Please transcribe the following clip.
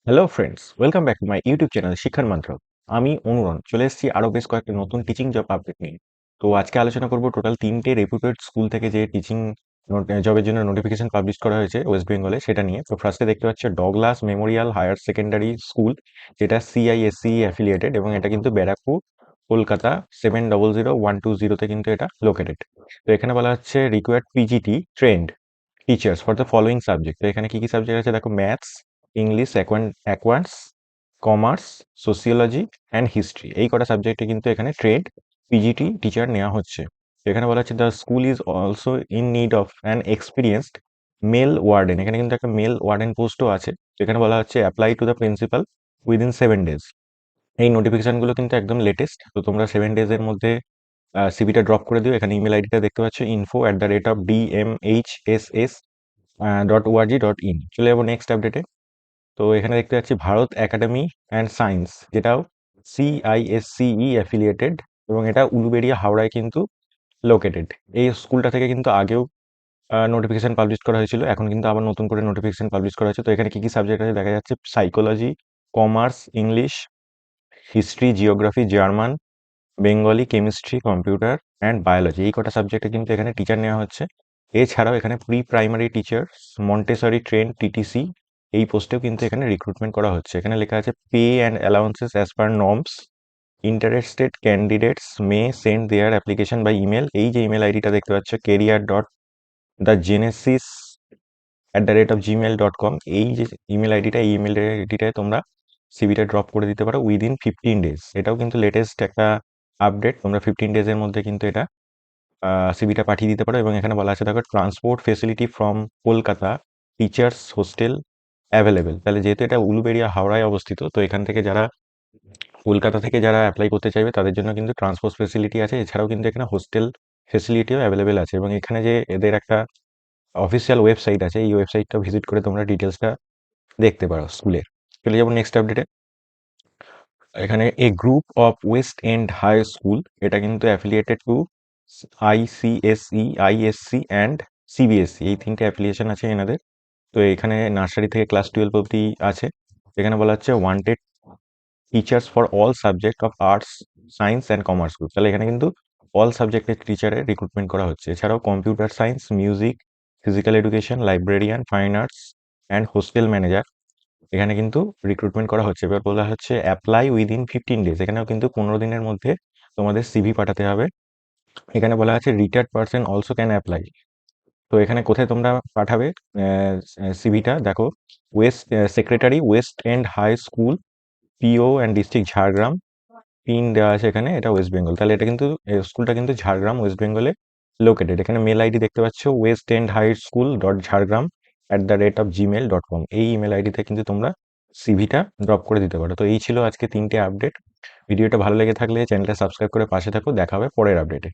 Hello friends, welcome back to my YouTube channel শিক্ষার মন্ত্র। আমি অনুরণ চলে এসেছি আরও বেশ কয়েকটা নতুন টিচিং জব আপডেট নিয়ে। তো আজকে আলোচনা করব টোটাল 3টে রেপুটেড স্কুল থেকে যে টিচিং জবের জন্য নোটিফিকেশন পাবলিশ করা হয়েছে ওয়েস্ট বেঙ্গলে সেটা নিয়ে। তো ফার্স্টে দেখতে পাচ্ছি Douglas Memorial higher secondary school, যেটা সিআইএসসি অ্যাফিলিয়েটেড এবং এটা কিন্তু ব্যারাকপুর কলকাতা 700120 কিন্তু এটা লোকেটেড। তো এখানে বলা হচ্ছে required PGT trend teachers for the following subject. তো এখানে কি কি সাবজেক্ট আছে দেখো, maths, English, acquires, commerce, sociology and history. এই কটা সাবজেক্টে কিন্তু এখানে ট্রেড পিজিটি টিচার নেওয়া হচ্ছে। এখানে বলা হচ্ছে the school is also in need of an experienced male warden. এখানে কিন্তু একটা মেল ওয়ার্ডেন পোস্টও আছে। এখানে বলা হচ্ছে apply to the principal within 7 days. এই নোটিফিকেশনগুলো কিন্তু একদম লেটেস্ট। তো তোমরা 7 ডেজের মধ্যে সিভিটা ড্রপ করে দিও। এখানে ইমেল আইডিটা দেখতে পাচ্ছ, info@dmhss.org.in। চলে যাবো নেক্সট আপডেটে। তো এখানে দেখতে পাচ্ছি ভারত একাডেমি অ্যান্ড সায়েন্স, যেটাও সিআইএসসিই অ্যাফিলিয়েটেড এবং এটা উলুবেড়িয়া হাওড়ায় কিন্তু লোকেটেড। এই স্কুলটা থেকে কিন্তু আগেও নোটিফিকেশন পাবলিশ করা হয়েছিল, এখন কিন্তু আবার নতুন করে নোটিফিকেশন পাবলিশ করা হয়েছে। তো এখানে কি কি সাবজেক্ট আছে দেখা যাচ্ছে, psychology, commerce, English, history, geography, German, Bengali, chemistry, computer and biology. এই কটা সাবজেক্টে কিন্তু এখানে টিচার নেওয়া হচ্ছে। এছাড়াও এখানে pre primary teacher, Montessori train TTC, এই পোস্টেও কিন্তু এখানে রিক্রুটমেন্ট করা হচ্ছে। এখানে লেখা আছে pay and allowances as per norms, interested candidates may send their application by email. এই যে ইমেল আইডিটা দেখতে পাচ্ছ, career.thegenesis@gmail.com, এই যে ইমেল আইডিটা, এই ইমেল আইডিটায় তোমরা সিভিটা ড্রপ করে দিতে পারো উইদিন 15 ডেজ। এটাও কিন্তু লেটেস্ট একটা আপডেট। তোমরা 15 ডেজের মধ্যে কিন্তু এটা সিভিটা পাঠিয়ে দিতে পারো। এবং এখানে বলা আছে দেখো, transport facility from Kolkata, teachers hostel available. তাহলে যেহেতু এটা উলুবেড়িয়া হাওড়ায় অবস্থিত, তো এখান থেকে যারা কলকাতা থেকে যারা অ্যাপ্লাই করতে চাইবে তাদের জন্য কিন্তু ট্রান্সপোর্ট ফেসিলিটি আছে। এছাড়াও কিন্তু এখানে হোস্টেল ফেসিলিটিও অ্যাভেলেবেল আছে। এবং এখানে যে এদের একটা অফিসিয়াল ওয়েবসাইট আছে, এই ওয়েবসাইটটা ভিজিট করে তোমরা ডিটেলসটা দেখতে পারো স্কুলের। চলে যাবো নেক্সট আপডেটে। এখানে এ group of West End high school, এটা কিন্তু affiliated to ICSE, ISC and CBSE, এই 3টে অ্যাফিলিয়েশন আছে এনাদের। তো এখানে নার্সারি থেকে ক্লাস 12 অবধি আছে। এখানে বলা হচ্ছে wanted teachers for all subject of arts, science and commerce group. তাহলে এখানে কিন্তু অল সাবজেক্টের টিচারের রিক্রুটমেন্ট করা হচ্ছে। এছাড়াও computer science, music, physical education, librarian, fine arts and hostel manager, এখানে কিন্তু রিক্রুটমেন্ট করা হচ্ছে। এবার বলা হচ্ছে অ্যাপ্লাই উইদিন 15 ডেজ। এখানেও কিন্তু 15 দিনের মধ্যে তোমাদের সিভি পাঠাতে হবে। এখানে বলা আছে retired person also can apply. তো এখানে কোথায় তোমরা পাঠাবে সিভিটা দেখো, west secretary, West End high School, PO and district Jhargram. Pin দেওয়া আছে এখানে, এটা ওয়েস্ট বেঙ্গল। তাহলে এটা কিন্তু স্কুলটা কিন্তু ঝাড়গ্রাম ওয়েস্ট বেঙ্গলে লোকেটেড। এখানে মেল আইডি দেখতে পাচ্ছ, westendhighschool.jhargram@gmail.com। এই ইমেল আইডিতে কিন্তু তোমরা সিভিটা ড্রপ করে দিতে পারো। তো এই ছিল আজকে 3টে আপডেট। ভিডিওটা ভালো লেগে থাকলে চ্যানেলটা সাবস্ক্রাইব করে পাশে থাকো। দেখা হবে পরের আপডেটে।